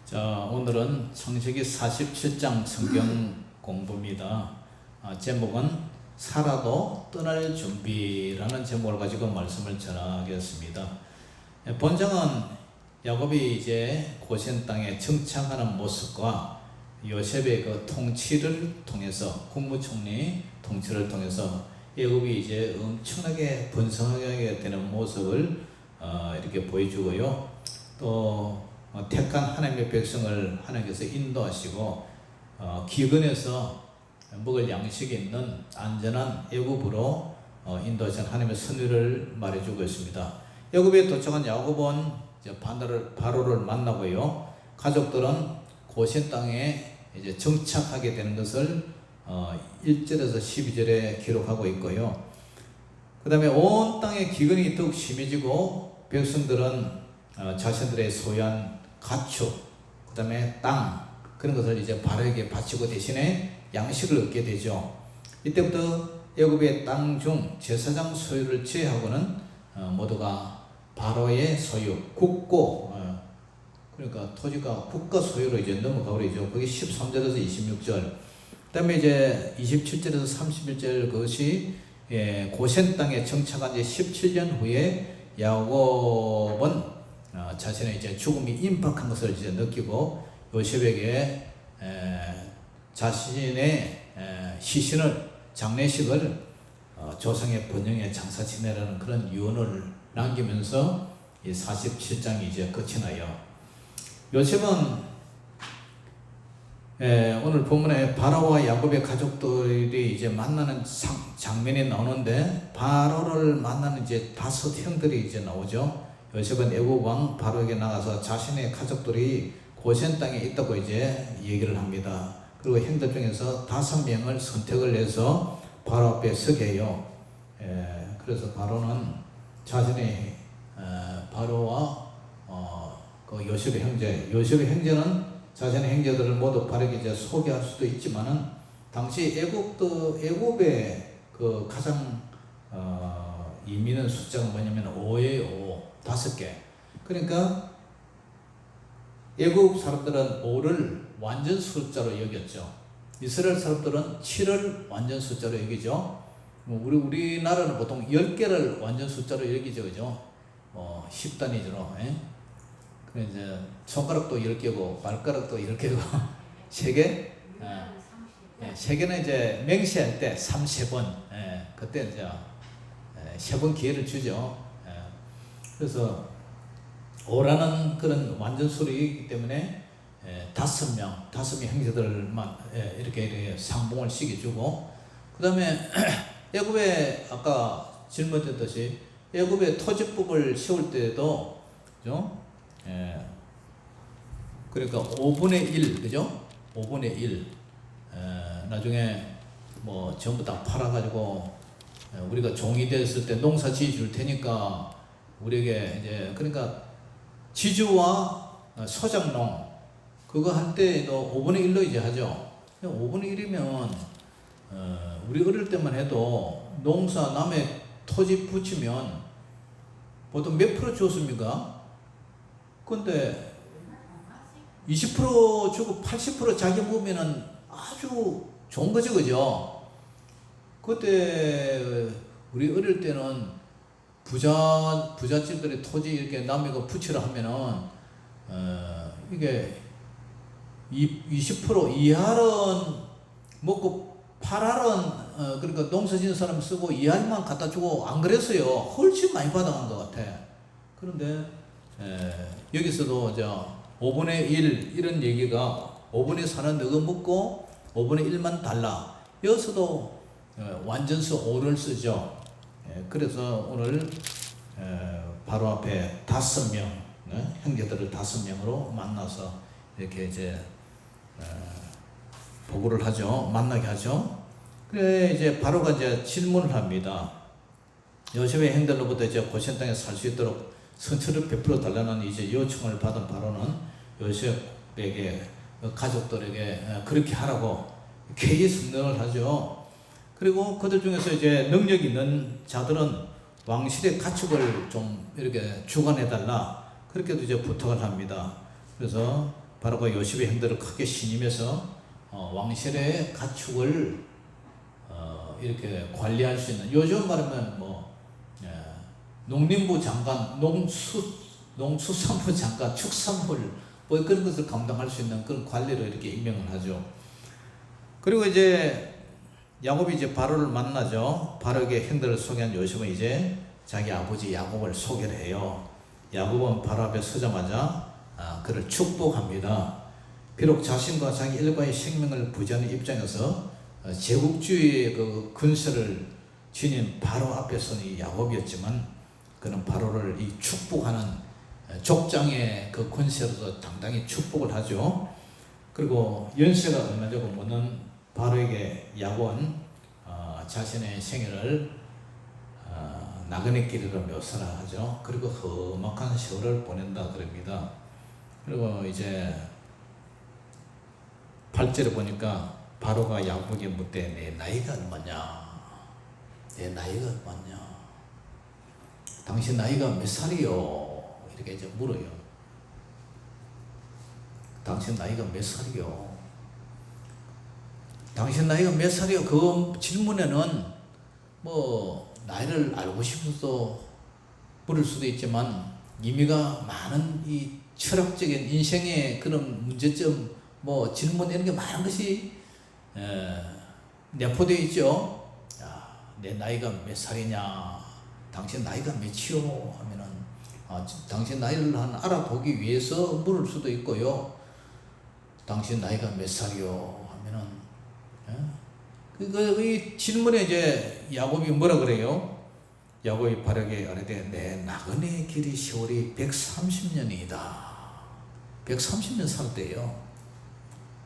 자, 오늘은 창세기 47장 성경 공부입니다. 제목은 살아도 떠날 준비라는 제목을 가지고 말씀을 전하겠습니다. 본장은 야곱이 이제 고센 땅에 정착하는 모습과 요셉의 그 통치를 통해서, 국무총리 통치를 통해서 애굽이 이제 엄청나게 번성하게 되는 모습을 이렇게 보여주고요. 또 택한 하나님의 백성을 하나님께서 인도하시고 기근에서 먹을 양식이 있는 안전한 애굽으로 인도하신 하나님의 선의를 말해주고 있습니다. 애굽에 도착한 야곱은 이제 바로를 만나고요. 가족들은 고센 땅에 이제 정착하게 되는 것을 1절에서 12절에 기록하고 있고요. 그 다음에 온 땅의 기근이 더욱 심해지고 백성들은 자신들의 소유한 가축, 그 다음에 땅, 그런 것을 이제 바로에게 바치고 대신에 양식을 얻게 되죠. 이때부터 애굽의 땅 중 제사장 소유를 제외하고는 모두가 바로의 소유, 국고, 그러니까 토지가 국가 소유로 이제 넘어가고 있죠. 그게 13절에서 26절. 그 다음에 이제 27절에서 31절 그것이 고센 땅에 정착한 지 17년 후에 야곱은 자신의 이제 죽음이 임박한 것을 이제 느끼고 요셉에게 자신의 시신을, 장례식을 조상의 번영의 장사 지내라는 그런 유언을 남기면서 이 47장이 이제 끝이 나요. 요셉은 오늘 본문에 바로와 야곱의 가족들이 이제 만나는 장면이 나오는데, 바로를 만나는 이제 5 형들이 이제 나오죠. 요셉은 애굽 왕 바로에게 나가서 자신의 가족들이 고센 땅에 있다고 이제 얘기를 합니다. 그리고 형들 중에서 5명을 선택을 해서 바로 앞에 서게 해요. 그래서 바로는 자신의 바로와 그 요셉의 형제는 자신의 형제들을 모두 바르게 이제 소개할 수도 있지만은, 당시 애굽의 그 가장 이민은 숫자가 뭐냐면 5예요. 5개. 그러니까 애굽 사람들은 5를 완전 숫자로 여겼죠. 이스라엘 사람들은 7을 완전 숫자로 여기죠. 우리나라는 보통 10개를 완전 숫자로 여기죠, 그죠? 10단위로. 그래 이제 손가락도 10개고 발가락도 10개고 3개. 3개는 이제 맹세할 때 3번. 그때 이제 3번 기회를 주죠. 그래서 5라는 그런 완전 수이기 때문에 5명 형제들만 이렇게 상봉을 시켜주고, 그 다음에 애굽에 아까 질문드렸듯이 애굽의 토지법을 세울 때도, 그죠? 그러니까 5분의 1, 그죠? 5분의 1. 나중에 뭐 전부 다 팔아가지고 우리가 종이 됐을 때 농사 지어줄 테니까 우리에게 이제, 그러니까 지주와 소작농 그거 할 때도 5분의 1로 이제 하죠. 5분의 1이면 우리 어릴 때만 해도 농사 남의 토지 붙이면 보통 몇 프로 줬습니까? 근데 20% 주고 80% 자기 먹으면은 아주 좋은 거죠, 그죠? 그때 우리 어릴 때는 부잣집들의 토지 이렇게 남의 거 붙이라 하면은 이게 20% 이할은 먹고 8할은 그러니까 농사 짓는 사람 쓰고 2할만 갖다 주고, 안 그랬어요. 훨씬 많이 받아간 것 같아. 그런데 여기서도 5분의 1 이런 얘기가 5분의 4는 너가 먹고 5분의 1만 달라. 여기서도 완전수 5를 쓰죠. 그래서 오늘 바로 앞에 5명 형제들을 5명으로 만나서 이렇게 이제 보고를 하죠. 만나게 하죠. 그래 이제 바로가 이제 질문을 합니다. 요셉의 형들로부터 이제 고센 땅에 살 수 있도록 선처를 베풀어 달라는 이제 요청을 받은 바로는 요셉에게, 가족들에게 그렇게 하라고 계획 성명을 하죠. 그리고 그들 중에서 이제 능력 있는 자들은 왕실의 가축을 좀 이렇게 주관해 달라, 그렇게도 이제 부탁을 합니다. 그래서 바로가 요셉의 행들을 크게 신임해서 왕실의 가축을 이렇게 관리할 수 있는, 요즘 말하면 농림부 장관, 농수산부 장관, 축산물 뭐 그런 것을 감당할 수 있는 그런 관리를 이렇게 임명을 하죠. 그리고 이제 야곱이 이제 바로를 만나죠. 바로에게 행들을 소개한 요셉은 이제 자기 아버지 야곱을 소개를 해요. 야곱은 바로 앞에 서자마자 그를 축복합니다. 비록 자신과 자기 일가의 생명을 부지하는 입장에서 제국주의의 그 근세를 지닌 바로 앞에 선 이 야곱이었지만, 그는 바로를 이 축복하는 족장의 그 권세로서 당당히 축복을 하죠. 그리고 연세가 얼마 되고 보는 바로에게 야곱은 자신의 생애를 나그네 길이로 묘사를 하죠. 그리고 험악한 세월을 보낸다 그럽니다. 그리고 이제 8절에 보니까 바로가 야곱에게 묻되 내 나이가 얼마냐? 내 나이가 얼마냐? 당신 나이가 몇 살이요? 이렇게 이제 물어요. 당신 나이가 몇 살이요? 당신 나이가 몇 살이요? 그 질문에는 뭐 나이를 알고 싶어서 물을 수도 있지만, 의미가 많은 이 철학적인 인생의 그런 문제점, 뭐 질문 이런 게 많은 것이 내포되어 있죠. 야, 내 나이가 몇 살이냐? 당신 나이가 몇이요? 하면은 당신 나이를 알아보기 위해서 물을 수도 있고요. 당신 나이가 몇 살이요? 하면은 이 질문에 이제 야곱이 뭐라 그래요? 야곱이 바로에게 아뢰되 내 나그네 길이 세월이 130년이다. 130년 살때요.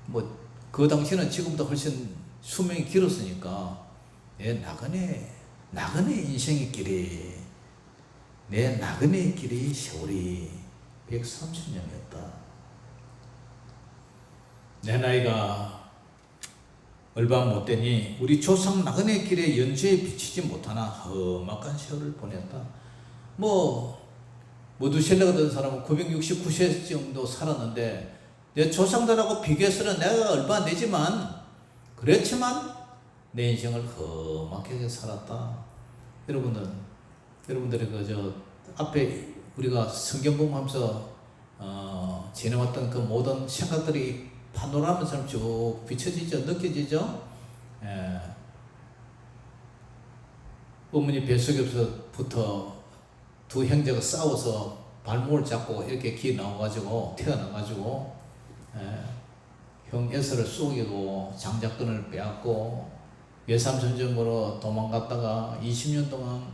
뭐 그 당시는 지금보다 훨씬 수명이 길었으니까 내 나그네 인생의 길이, 내 나그네 길이 세월이 130년이었다. 내 나이가 얼마 못되니 우리 조상 나그네 길에 연주에 비치지 못하나 험악한 세월을 보냈다. 뭐 모두셀라가 된 사람은 969세 정도 살았는데, 내 조상들하고 비교해서는 내가 얼마 안 되지만, 그렇지만 내 인생을 험악하게 살았다. 여러분들의 그 앞에 우리가 성경 공부하면서 지내왔던 그 모든 생각들이 파노라마처럼 쭉 비춰지죠, 느껴지죠. 어머니 뱃속에서부터 두 형제가 싸워서 발목을 잡고 이렇게 태어나가지고 형 에서를 속이고 장자권을 빼앗고 외삼촌정으로 도망갔다가 20년 동안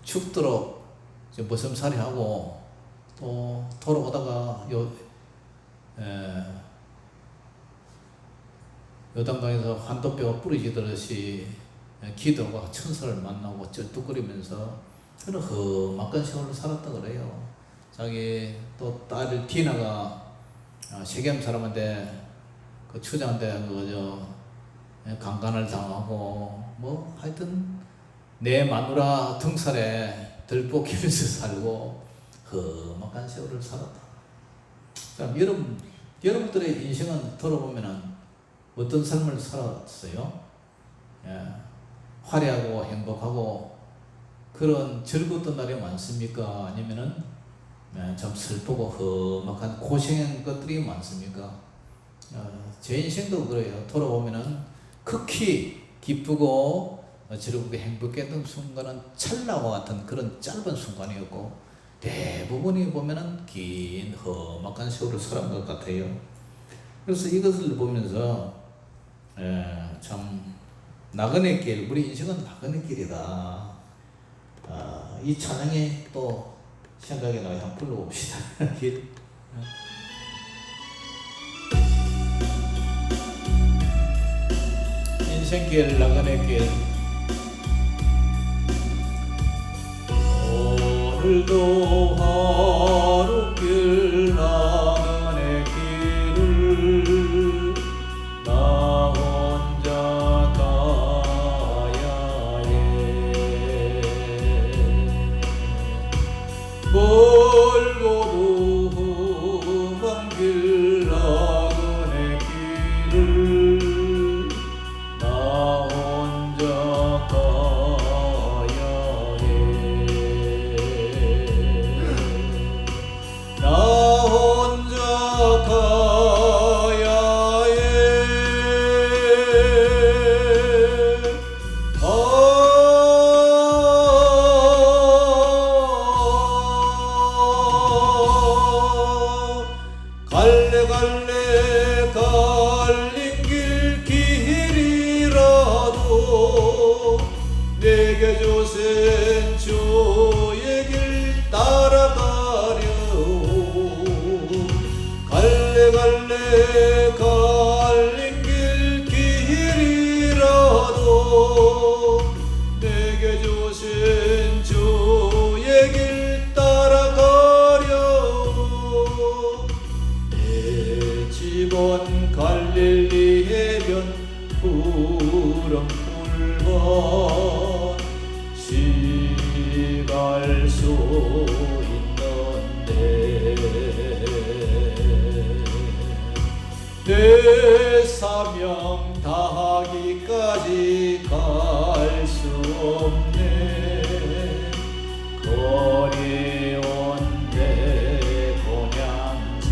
죽도록 머슴살이 하고, 또 돌아오다가 요단강에서 환도뼈가 부러지듯이 기도가 천사를 만나고 쩔뚝거리면서 그런 험악한 세월을 살았다 그래요. 자기 또 딸 디나가 세겜 사람한테 그 추장한테 강간을 당하고, 뭐 하여튼 내 마누라 등살에 들볶이면서 살고 험악한 세월을 살았다. 그럼 여러분들의 인생은 돌아보면은 어떤 삶을 살았어요? 화려하고 행복하고 그런 즐거웠던 날이 많습니까? 아니면은 좀 슬프고 험악한 고생한 것들이 많습니까? 제 인생도 그래요. 돌아보면은 극히 기쁘고 즐겁게 행복했던 순간은 찰나와 같은 그런 짧은 순간이었고, 대부분이 보면은 긴 험악한 세월을 살은 것 같아요. 그래서 이것을 보면서 참 나그네 길, 우리 인생은 나그네 길이다. 이 찬양에 또 생각이 나요. 한번 불러봅시다. 인생길 나그네 길, 오늘도 하루길 나그네 길을 나 혼자 가야 해. 멀고도 험한 갈린 길이라도 내게 주신 주의 길 따라가려. 내 집은 갈릴리 해변 푸른풀밭 시갈 수 있는데 내 사명 다하기까지 갈 수 없네. 거리온 내 고향집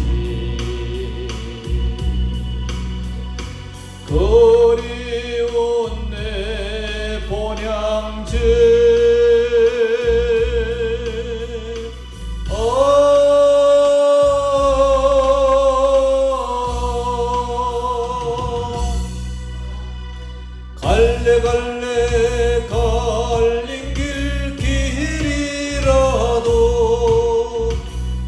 그리운 내 본향집 갈래 갈래 갈린 길이라도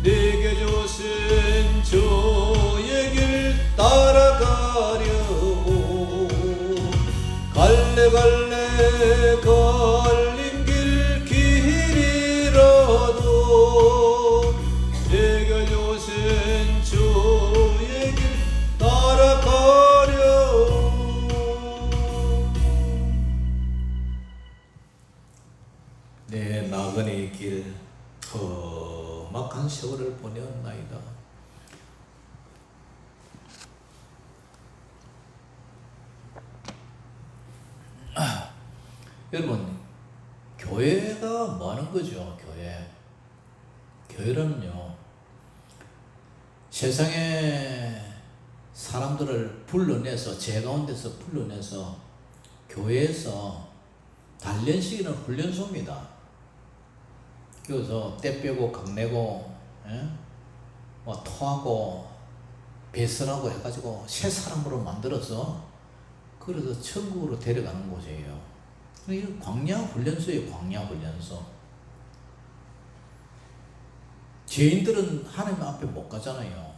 내게 주신 주의 길 따라가려고. 갈래 갈래 갈린 길이라도 내게 주신 주의 길 따라가려고. 내 나그네 길 험악한 세월을 보내었나이다. 여러분, 교회가 뭐 하는 거죠? 교회라는요, 세상에 사람들을 불러내서, 죄 가운데서 불러내서 교회에서 단련시키는 훈련소입니다. 그래서 때 빼고 강내고 뭐 토하고 배설하고 해가지고 새 사람으로 만들어서 그래서 천국으로 데려가는 곳이에요. 이거 광야 훈련소예요. 광야 훈련소. 죄인들은 하나님 앞에 못 가잖아요.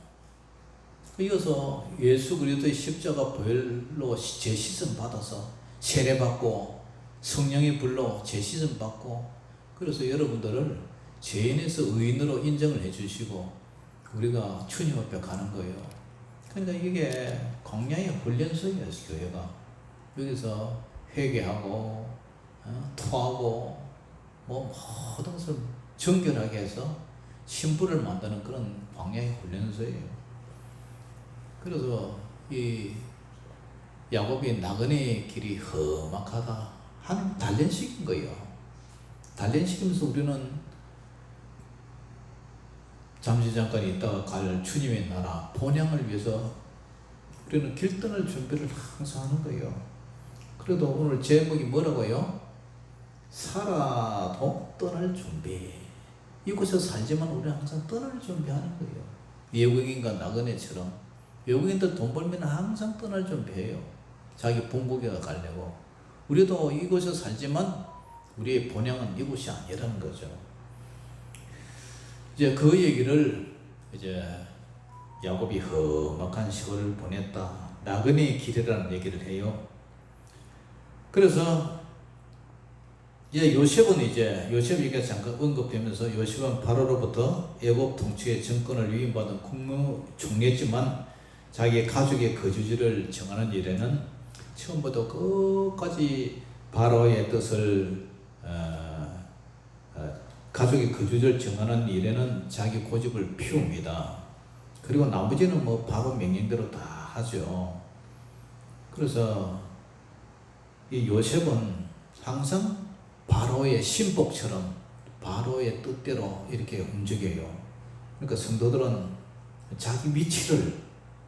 이어서 예수 그리스도의 십자가 보혈로 죄 씻음 받아서 세례 받고 성령의 불로 죄 씻음 받고, 그래서 여러분들을 죄인에서 의인으로 인정을 해주시고 우리가 주님 앞에 가는 거예요. 그러니까 이게 광야의 훈련소예요. 교회가 여기서 회개하고 토하고 뭐 모든 것을 정결하게 해서 신부를 만드는 그런 광야의 훈련소예요. 그래서 이 야곱이 나그네 길이 험악하다 하는 단련시킨 거예요. 단련시키면서 우리는 잠시 잠깐 있다가 갈 주님의 나라 본향을 위해서 우리는 길 떠날 준비를 항상 하는 거예요. 그래도 오늘 제목이 뭐라고요? 살아도 떠날 준비. 이곳에서 살지만 우리는 항상 떠날 준비하는 거예요. 외국인과 나그네처럼 외국인들 돈 벌면 항상 떠날 준비해요. 자기 본국에 가려고. 우리도 이곳에서 살지만 우리의 본향은 이곳이 아니라는 거죠. 이제 그 얘기를 이제 야곱이 험악한 시골을 보냈다. 나그네의 길이라는 얘기를 해요. 그래서 이제 요셉이 잠깐 언급되면서 요셉은 바로로부터 애굽 통치의 정권을 위임받은 국무 총리였지만 자기 가족의 거주지를 정하는 일에는 처음부터 끝까지 바로의 뜻을 가족의 거주지를 정하는 일에는 자기 고집을 피웁니다. 그리고 나머지는 뭐 바로 명령대로 다 하죠. 그래서 이 요셉은 항상 바로의 신복처럼 바로의 뜻대로 이렇게 움직여요. 그러니까 성도들은 자기 위치를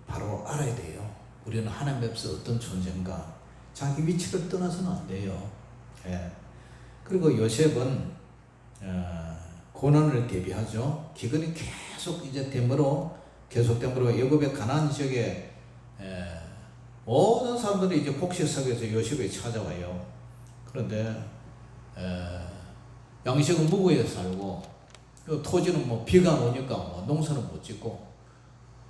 바로 알아야 돼요. 우리는 하나님 앞에서 어떤 존재인가, 자기 위치를 떠나서는 안 돼요. 예. 그리고 요셉은 고난을 대비하죠. 기근이 계속 이제 계속됨으로 애굽의 가나안 지역에 모든 사람들이 이제 곡식석에서 요셉이 찾아와요. 그런데 양식은 무고에 살고 토지는 뭐 비가 오니까 뭐 농사는 못 짓고,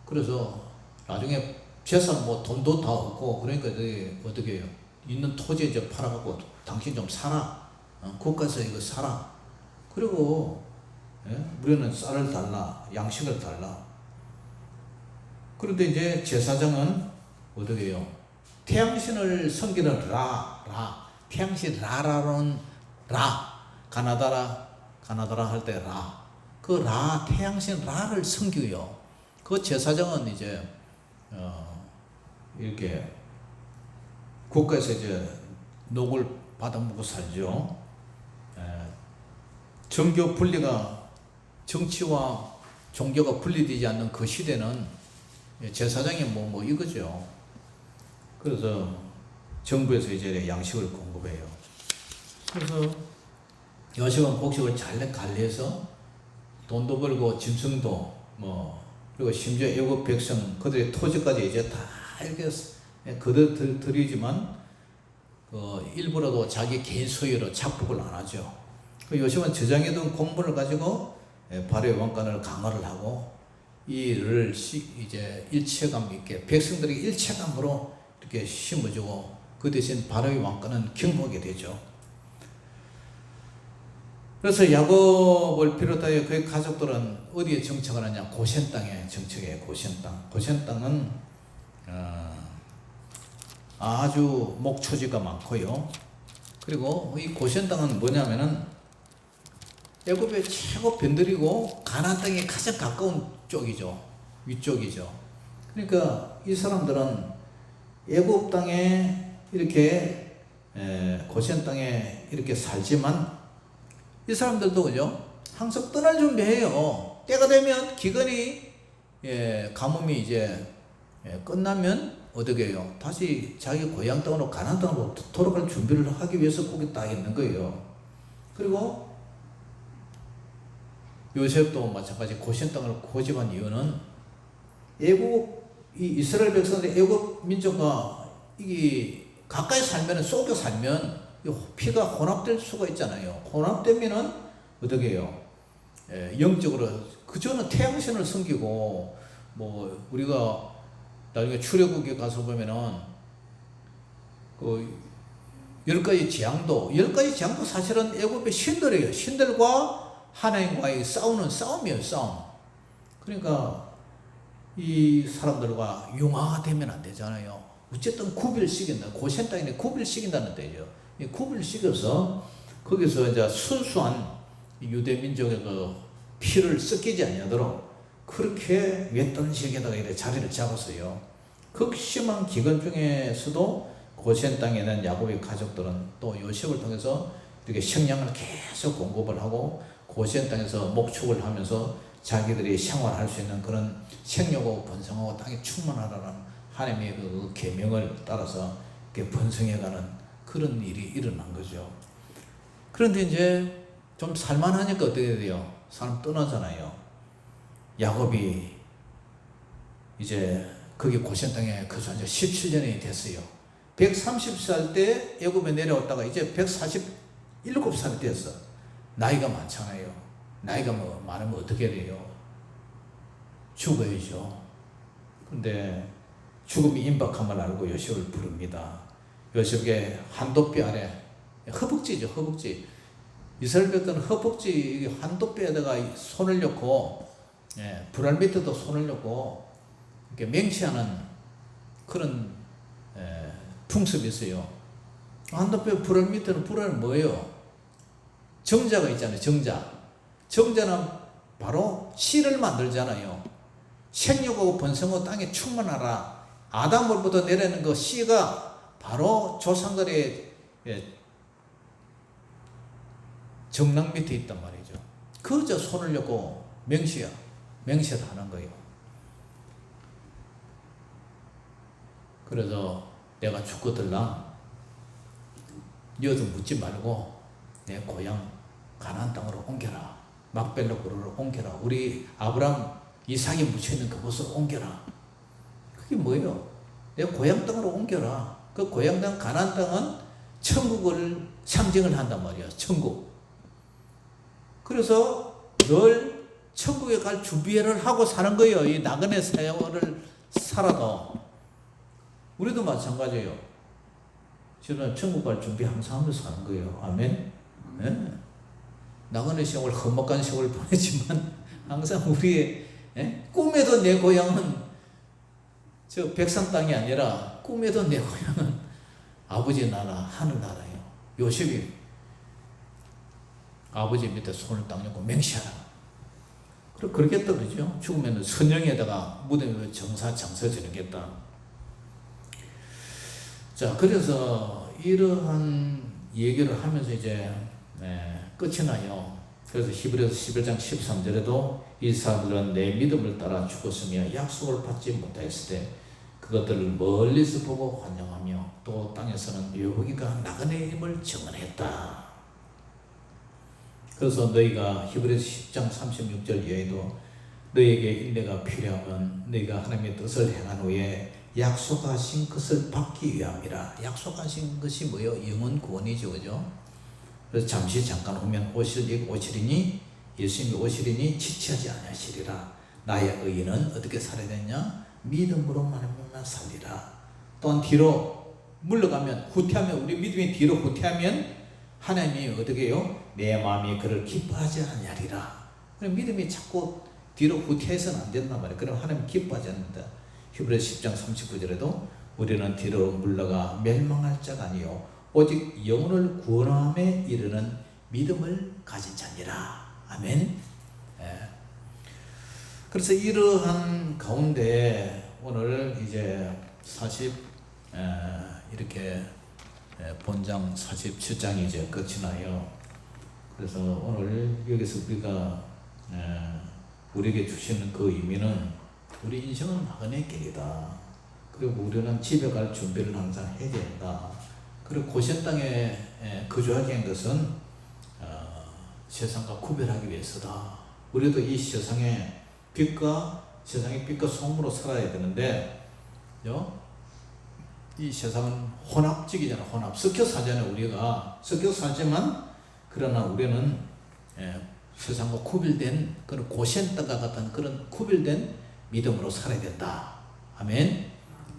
그래서 나중에 재산 뭐 돈도 다 없고 그러니까 어떻게 해요? 있는 토지 이제 팔아갖고 당신 좀 사라. 국가에서 이거 사라. 그리고 우리는 쌀을 달라, 양식을 달라. 그런데 이제 제사장은 어떻게 해요? 태양신을 섬기는 태양신 라라는 가나다라 할 때 그 태양신 라를 섬기고요. 그 제사장은 이제 이렇게 국가에서 이제 녹을 받아먹고 살죠. 정교 분리가, 정치와 종교가 분리되지 않는 그 시대는 제사장이 뭐 이거죠. 그래서 정부에서 이제 양식을 공급해요. 그래서 요셉은 곡식을 잘 관리해서 돈도 벌고 짐승도 그리고 심지어 애굽 백성 그들의 토지까지 이제 다 이렇게 그들 드리지만 일부라도 자기 개인 소유로 착복을 안 하죠. 요셉은 저장해둔 공분을 가지고 바로의 왕관을 강화를 하고 이를 이제 일체감 있게 백성들에게 일체감으로 이렇게 심어주고 그 대신 바로의 왕관은 경고하게 되죠. 그래서 야곱을 비롯하여 그의 가족들은 어디에 정착을 하냐? 고센 땅에 정착해요. 고센 땅. 고센 땅은 아주 목초지가 많고요. 그리고 이 고센 땅은 뭐냐면은 애굽의 최고 변들이고 가나안 땅에 가장 가까운 쪽이죠. 위쪽이죠. 그러니까 이 사람들은 애굽 땅에 이렇게 고센 땅에 이렇게 살지만 이 사람들도 그죠? 항상 떠날 준비해요. 때가 되면 기근이 가뭄이 이제 끝나면 어떻게 해요? 다시 자기 고향 땅으로 가나안 땅으로 돌아갈 준비를 하기 위해서 거기 딱 있는 거예요. 그리고 요셉도 마찬가지 고센 땅을 고집한 이유는 이 이스라엘 백성들의 애굽 민족과 이게 가까이 살면 속여 살면 피가 혼합될 수가 있잖아요. 혼합되면은 어떻게 해요? 영적으로 그저는 태양신을 섬기고 우리가 나중에 출애굽에 가서 보면은 그 10가지 재앙도 사실은 애굽의 신들이에요. 신들과 하나님과의 싸움이에요. 싸움. 그러니까 이 사람들과 융화되면 안 되잖아요. 어쨌든 구비를 시킨다. 고센 땅에 구비를 시킨다는 뜻이죠. 이 구비를 시켜서 거기서 이제 순수한 유대 민족의 그 피를 섞이지 아니하도록 그렇게 외딴 지역에다가 이렇게 자리를 잡았어요. 극심한 기근 중에서도 고센 땅에 있는 야곱의 가족들은 또 요셉을 통해서 이렇게 식량을 계속 공급을 하고 고센 땅에서 목축을 하면서 자기들이 생활할 수 있는 그런 생육하고 번성하고 땅이 충만하라는 하나님의 그 계명을 따라서 이렇게 번성해가는 그런 일이 일어난 거죠. 그런데 이제 좀 살만하니까 어떻게 돼요? 사람 떠나잖아요. 야곱이 이제 거기 고센 땅에 거주한 지 17년이 됐어요. 130살 때 애굽에 내려왔다가 이제 147살이 됐어. 나이가 많잖아요. 나이가 많으면 어떻게 돼요? 죽어야죠. 근데 죽음이 임박함을 알고 요셉을 부릅니다. 요셉의 한도뼈 아래 허벅지죠. 허벅지. 이스라엘 백성은 허벅지 한도뼈에다가 손을 넣고 불알 밑에도 손을 넣고 이렇게 맹시하는 그런 풍습이 있어요. 한도뼈 불알 밑에는 불알은 뭐예요? 정자가 있잖아요. 정자는 바로 씨를 만들잖아요. 생육하고 번성하고 땅에 충만하라. 아담으로부터 내려는 그 씨가 바로 조상들의 정랑 밑에 있단 말이죠. 그저 손을 넣고 맹시하는 거예요. 그래서 내가 죽거들랑 너도 묻지 말고 내 고향 가나안 땅으로 옮겨라. 막벨라 고르로 옮겨라. 우리 아브라함 이삭이 묻혀있는 그곳으로 옮겨라. 그게 뭐예요? 내 고향 땅으로 옮겨라. 그 고향 땅 가나안 땅은 천국을 상징을 한단 말이야. 천국. 그래서 늘 천국에 갈 준비를 하고 사는 거예요. 이 나그네 세월을 살아도 우리도 마찬가지예요. 저는 천국 갈 준비 항상 하면서 사는 거예요. 아멘. 예? 나그네 세월, 험악한 세월 보내지만 항상 우리의 꿈에도 내 고향은 저 백산 땅이 아니라 꿈에도 내 고향은 아버지 나라, 하늘 나라예요. 요셉이 아버지 밑에 손을 딱 놓고 맹세하라. 그러겠다 그러죠. 죽으면 선영에다가 무덤에 장사 지내겠다. 자, 그래서 이러한 얘기를 하면서 이제 끝이 나요. 그래서 히브리서 11장 13절에도 이 사람들은 내 믿음을 따라 죽었으며 약속을 받지 못하였을 때 그것들을 멀리서 보고 환영하며 또 땅에서는 여호와가 나그네의 힘을 증언했다. 그래서 너희가 히브리서 10장 36절 이하에도 너희에게 인내가 필요하면 너희가 하나님의 뜻을 행한 후에 약속하신 것을 받기 위함이라. 약속하신 것이 뭐예요? 영원 구원이죠, 그죠? 그래서 잠깐 후면 오시리니 예수님이 오시리니 지체하지 아니하시리라. 나의 의인은 어떻게 살아야 되냐? 믿음으로만 살리라. 또한 뒤로 물러가면, 후퇴하면, 우리 믿음이 뒤로 후퇴하면 하나님이 어떻게 해요? 내 마음이 그를 기뻐하지 아니하리라. 믿음이 자꾸 뒤로 후퇴해서는 안 된단 말이에요. 그럼 하나님 기뻐하지 않는다. 히브리서 10장 39절에도 우리는 뒤로 물러가 멸망할 자가 아니요 오직 영혼을 구원함에 이르는 믿음을 가진 자니라. 아멘. 그래서 이러한 가운데 오늘 이제 이렇게 본장 47장이 이제 끝이 나요. 그래서 오늘 여기서 우리가 우리에게 주시는 그 의미는 우리 인생은 나그네 길이다. 그리고 우리는 집에 갈 준비를 항상 해야 된다. 그리고 고센 땅에 거주하게 한 것은 세상과 구별하기 위해서다. 우리도 이 세상의 빛과 소금으로 살아야 되는데 이 세상은 혼합적이잖아. 섞여 살잖아요. 우리가 섞여 살지만 그러나 우리는 세상과 구별된 그런 고센 땅과 같은 그런 구별된 믿음으로 살아야 된다. 아멘.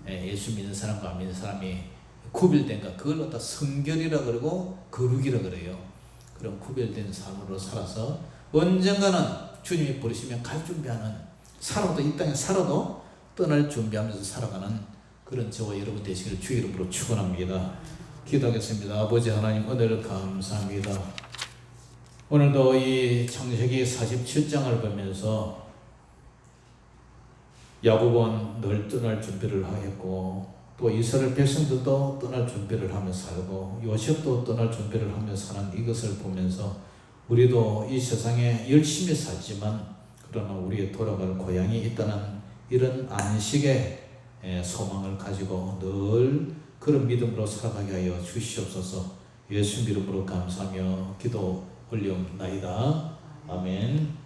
예수 믿는 사람과 안 믿는 사람이 구별된 것, 그걸 갖다 성결이라 그러고 거룩이라 그래요. 그런 구별된 삶으로 살아서 언젠가는 주님이 부르시면 갈 준비하는, 살아도 이 땅에 살아도 떠날 준비하면서 살아가는 그런 저와 여러분 되시기를 주의 이름으로 축원합니다. 기도하겠습니다. 아버지 하나님, 은혜를 감사합니다. 오늘도 이 창세기 47장을 보면서 야곱은 늘 떠날 준비를 하였고 또 이스라엘 백성들도 떠날 준비를 하며 살고 요셉도 떠날 준비를 하며 사는 이것을 보면서 우리도 이 세상에 열심히 살지만 그러나 우리의 돌아갈 고향이 있다는 이런 안식의 소망을 가지고 늘 그런 믿음으로 살아가게 하여 주시옵소서. 예수 이름으로 감사하며 기도 올려옵나이다. 아멘.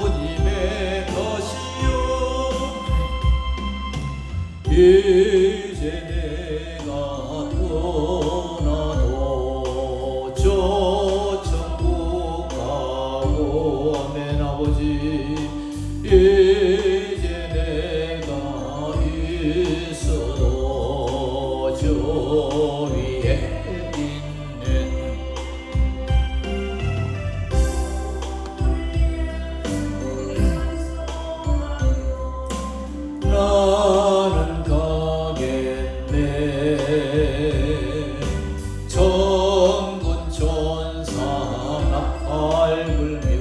주님의 것이요 이제 내가 떠나도 저 천국 가고 맨 아버지 이제 내가 있어도 저 위에 있는 나는 가겠네 천군 천사 나팔 불며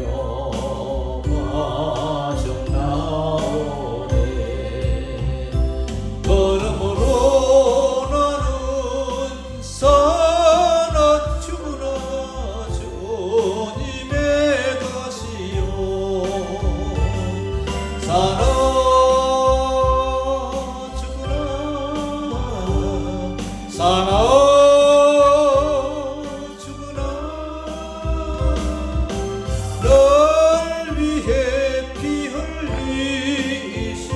마중 나오네 그러므로 나는 사나 죽으나 주님의 가시오 사나 사나 죽으나 널 위해 피 흘리신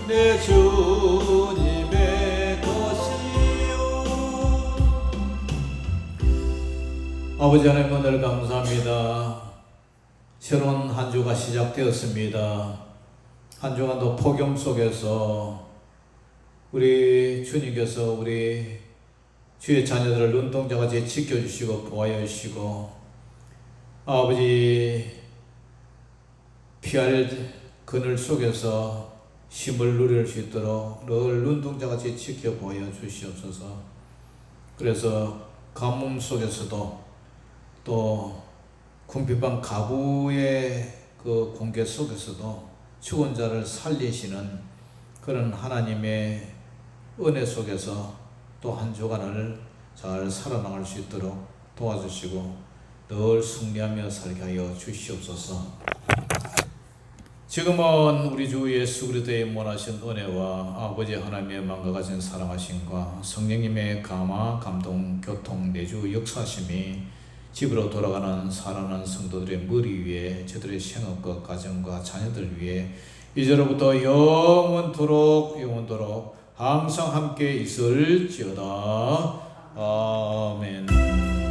내 주님의 것이요. 아버지 하나님 오늘 감사합니다. 새로운 한 주가 시작되었습니다. 한 주간도 폭염 속에서 우리 주님께서 우리 주의 자녀들을 눈동자같이 지켜주시고 보호하여 주시고 아버지 피할 그늘 속에서 힘을 누릴 수 있도록 늘 눈동자같이 지켜 보호하여 주시옵소서. 그래서 가뭄 속에서도 또 궁핍한 가부의 그 공개 속에서도 죽은 자를 살리시는 그런 하나님의 은혜 속에서 또 한 주간을 잘 살아나갈 수 있도록 도와주시고 늘 승리하며 살게 하여 주시옵소서. 지금은 우리 주 예수 그리스도의 원하신 은혜와 아버지 하나님의 마음과 같은 사랑하심과 성령님의 감화 감동 교통 내주 역사심이 집으로 돌아가는 살아난 성도들의 머리 위에 저들의 생업과 가정과 자녀들 위에 이제로부터 영원토록 항상 함께 있을지어다. 아멘.